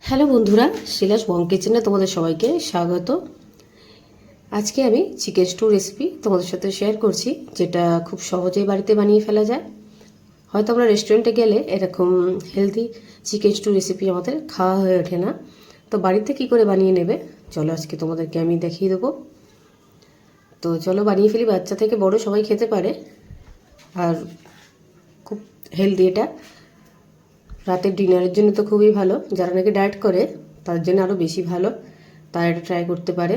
Hello বন্ধুরা, Shila's Wang কিচেনে তোমাদের সবাইকে স্বাগত। আজকে আমি চিকেন স্টু রেসিপি তোমাদের সাথে শেয়ার করছি, যেটা খুব সহজেই বাড়িতে বানিয়ে ফেলা যায়। হয়তো আমরা রেস্টুরেন্টে গেলে এরকম হেলদি চিকেন স্টু রেসিপি আমাদের খাওয়া হয়ে ওঠে না, তো বাড়িতে কি করে বানিয়ে নেবে চলো আজকে তোমাদেরকে আমি দেখিয়ে দেবো। তো চলো বানিয়ে ফেলি, বাচ্চা থেকে বড় সবাই খেতে পারে আর খুব হেলদি এটা। রাতের ডিনারের জন্য তো খুবই ভালো, যারা নাকি ডায়েট করে তার জন্য আরও বেশি ভালো, তারা এটা ট্রাই করতে পারে।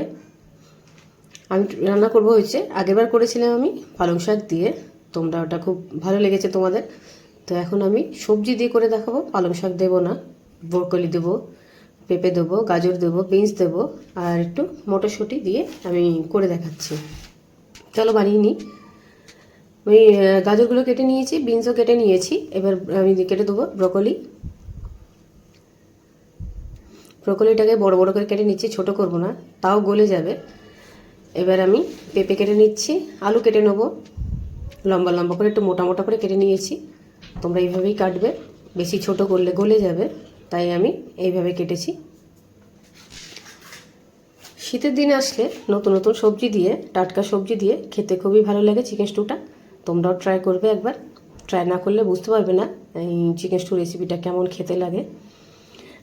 আমি রান্না করবো হচ্ছে, আগেরবার করেছিলাম আমি পালং শাক দিয়ে, তোমরা ওটা খুব ভালো লেগেছে তোমাদের। তো এখন আমি সবজি দিয়ে করে দেখাবো, পালং শাক দেবো না, ব্রোকলি দেবো, পেঁপে দেবো, গাজর দেবো, বিনস দেবো আর একটু মটরশুঁটি দিয়ে আমি করে দেখাচ্ছি। চলো বানিয়ে নিই। আমি গাজরগুলো কেটে নিয়েছি, বিনসও কেটে নিয়েছি। এবার আমি কেটে দেবো ব্রোকলিটাকে বড় বড় করে কেটে নিচ্ছি, ছোট করব না, তাও গলে যাবে। এবার আমি পেঁপে কেটে নিচ্ছি, আলু কেটে নেবো লম্বা লম্বা করে, একটু মোটা মোটা করে কেটে নিয়েছি। তোমরা এইভাবেই কাটবে, বেশি ছোট করলে গলে যাবে, তাই আমি এইভাবে কেটেছি। শীতের দিন আসলে নতুন নতুন সবজি দিয়ে, টাটকা সবজি দিয়ে খেতে খুবই ভালো লাগে চিকেন স্টুটা। তোমরাও ট্রাই করবে একবার, ট্রাই না করলে বুঝতে পারবে না এই চিকেন স্টু রেসিপিটা কেমন খেতে লাগে।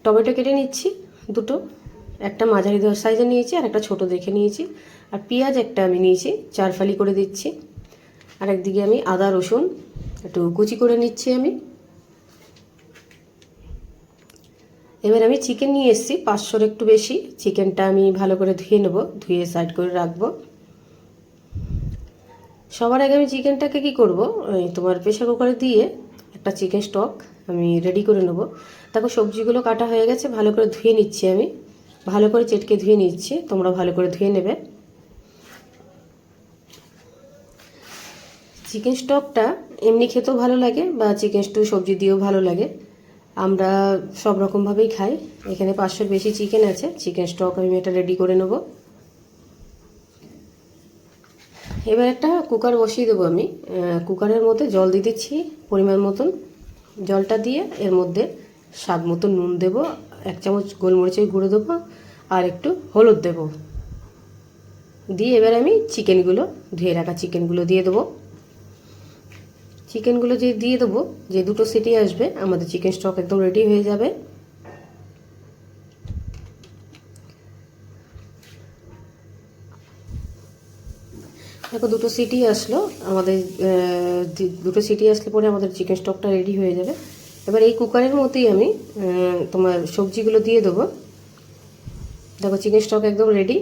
টমেটো কেটে নিচ্ছি দুটো, একটা মাঝারি সাইজে নিয়েছি আর একটা ছোট দেখে নিয়েছি। আর পেঁয়াজ একটা আমি নিয়েছি, 4 ফালি করে দিচ্ছি। আর একদিকে আমি আদা রসুন একটু কুচি করে নিচ্ছি আমি। এবার আমি চিকেন নিয়ে এসেছি 500-র একটু বেশি। চিকেনটা আমি ভালো করে ধুয়ে নেব, ধুয়ে সাইড করে রাখবো। সবার আগে আমি চিকেনটাকে কি করব, তোমার প্রেসার কুকারে দিয়ে একটা চিকেন স্টক আমি রেডি করে নেব। তারপর সবজিগুলো কাটা হয়ে গেছে, ভালো করে ধুয়ে নিচ্ছি আমি, ভালো করে চেটকে ধুয়ে নিচ্ছি, তোমরা ভালো করে ধুয়ে নেবে। চিকেন স্টকটা এমনি খেতেও ভালো লাগে বা চিকেন স্টু সবজি দিয়েও ভালো লাগে, আমরা সব রকমভাবেই খাই। এখানে 500-র বেশি চিকেন আছে, চিকেন স্টক আমি এটা রেডি করে নেব। এবার একটা কুকার বসিয়ে দেবো আমি, কুকারের মধ্যে জল দিয়ে দিচ্ছি পরিমাণ মতন। জলটা দিয়ে এর মধ্যে স্বাদ মতো নুন দেবো, 1 চামচ গোলমরিচের গুঁড়ো দেবো আর একটু হলুদ দেবো। দিয়ে এবার আমি চিকেনগুলো, ধুয়ে রাখা চিকেনগুলো দিয়ে দেবো। চিকেনগুলো যে দিয়ে দেবো, যে দুটো সিটি আসবে আমাদের চিকেন স্টক একদম রেডি হয়ে যাবে। দেখো দুটো সিটি আসলো আমাদের, দুটো সিটি আসলে পরে আমাদের চিকেন স্টকটা রেডি হয়ে যাবে। এবার এই কুকারের মধ্যেই আমি তোমার সবজিগুলো দিয়ে দেবো। দেখো চিকেন স্টক একদম রেডি।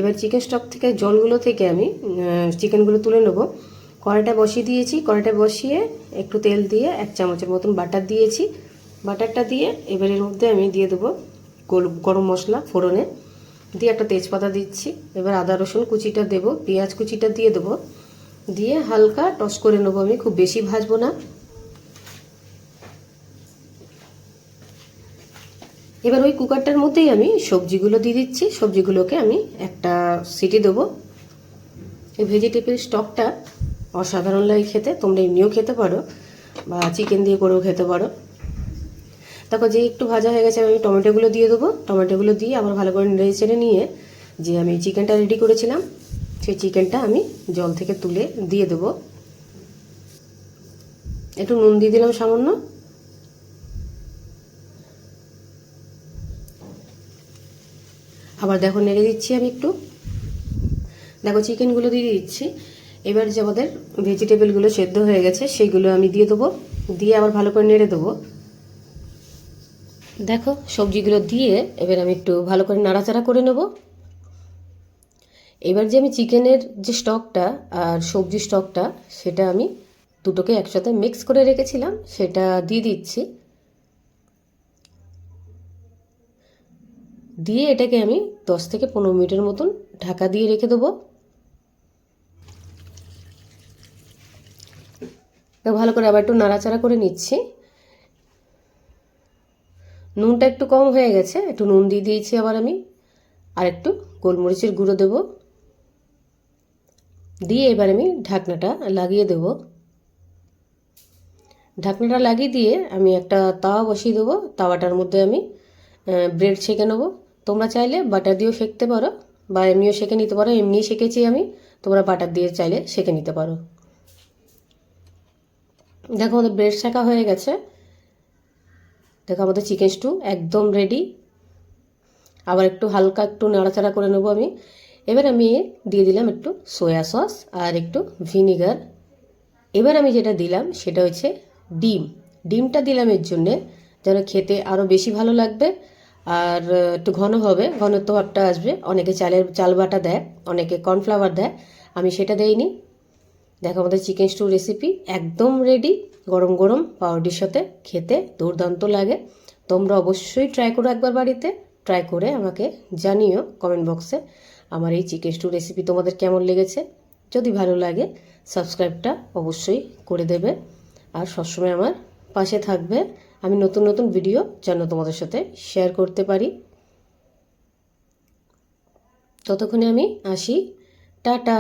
এবার চিকেন স্টক থেকে জলগুলো থেকে আমি চিকেনগুলো তুলে নেবো। কড়াইটা বসিয়ে দিয়েছি, কড়াইটা বসিয়ে একটু তেল দিয়ে 1 চামচের মতন বাটার দিয়েছি। বাটারটা দিয়ে এবার এর মধ্যে আমি দিয়ে দেবো গরম মশলা ফোড়নে দিয়ে, একটা তেজপাতা দিচ্ছি। এবার আদা রসুন কুচিটা দেবো, পেঁয়াজ কুচিটা দিয়ে দেবো, দিয়ে হালকা টস করে নেবো আমি, খুব বেশি ভাজবো না। এবার ওই কুকারটার মধ্যেই আমি সবজিগুলো দিয়ে দিচ্ছি, সবজিগুলোকে আমি একটা সিটি দেবো। এই ভেজিটেবল স্টকটা অসাধারণ লাগে খেতে, তোমরা এমনিও খেতে পারো বা চিকেন দিয়ে করেও খেতে পারো। দেখো যে একটু ভাজা হয়ে গেছে, আমি টমেটোগুলো দিয়ে দেবো। টমেটোগুলো দিয়ে আবার ভালো করে নেড়ে চেড়ে নিয়ে যে আমি চিকেনটা রেডি করেছিলাম সেই চিকেনটা আমি জল থেকে তুলে দিয়ে দেবো। একটু নুন দিয়ে দিলাম সামান্য। আবার দেখো নেড়ে দিচ্ছি আমি একটু। দেখো চিকেনগুলো দিয়ে দিচ্ছি। এবার যে আমাদের ভেজিটেবলগুলো সেদ্ধ হয়ে গেছে সেইগুলো আমি দিয়ে দেবো, দিয়ে আবার ভালো করে নেড়ে দেবো। দেখো সবজিগুলো দিয়ে এবার আমি একটু ভালো করে নাড়াচাড়া করে নেব। এবার যে আমি চিকেনের যে স্টকটা আর সবজি স্টকটা, সেটা আমি দুটোকে একসাথে মিক্স করে রেখেছিলাম, সেটা দিয়ে দিচ্ছি। দিয়ে এটাকে আমি 10 থেকে 15 মিনিটের মতন ঢাকা দিয়ে রেখে দেবো। ভালো করে আবার একটু নাড়াচাড়া করে নিচ্ছি। নুনটা একটু কম হয়ে গেছে, একটু নুন দিয়ে দিয়েছি আবার আমি, আর একটু গোলমরিচের গুঁড়ো দেবো। দিয়ে এবার আমি ঢাকনাটা লাগিয়ে দেব। ঢাকনাটা লাগিয়ে দিয়ে আমি একটা তাওয়া বসিয়ে দেবো। তাওয়াটার মধ্যে আমি ব্রেড সেঁকে নেবো। তোমরা চাইলে বাটার দিয়েও সেঁকতে পারো বা এমনিও সেঁকে নিতে পারো। এমনি সেঁকেছি আমি, তোমরা বাটার দিয়ে চাইলে সেঁকে নিতে পারো। দেখো আমাদের ব্রেড সেঁকা হয়ে গেছে। দেখো আমাদের চিকেন স্টু একদম রেডি। আবার একটু হালকা একটু নাড়াচাড়া করে নেবো আমি। এবার আমি দিয়ে দিলাম একটু সয়া সস আর একটু ভিনিগার। এবার আমি যেটা দিলাম সেটা হচ্ছে ডিম। ডিমটা দিলাম এর জন্যে যেন খেতে আরও বেশি ভালো লাগবে আর একটু ঘন হবে, ঘনত্ব ভাবটা আসবে। অনেকে চাল বাটা দেয়, অনেকে কর্নফ্লাওয়ার দেয়, আমি সেটা দেইনি। দেখো আমাদের চিকেন স্টু রেসিপি একদম রেডি। গরম গরম পাউরুটির সাথে খেতে দুর্দান্ত লাগে। তোমরা অবশ্যই ট্রাই করো একবার বাড়িতে। ট্রাই করে আমাকে জানিও কমেন্ট বক্সে আমার এই চিকেন স্টু রেসিপি তোমাদের কেমন লেগেছে। যদি ভালো লাগে সাবস্ক্রাইবটা অবশ্যই করে দেবে আর সবসময় আমার পাশে থাকবে। আমি নতুন নতুন ভিডিও যেন তোমাদের সাথে শেয়ার করতে পারি। ততক্ষণে আমি আসি, টাটা।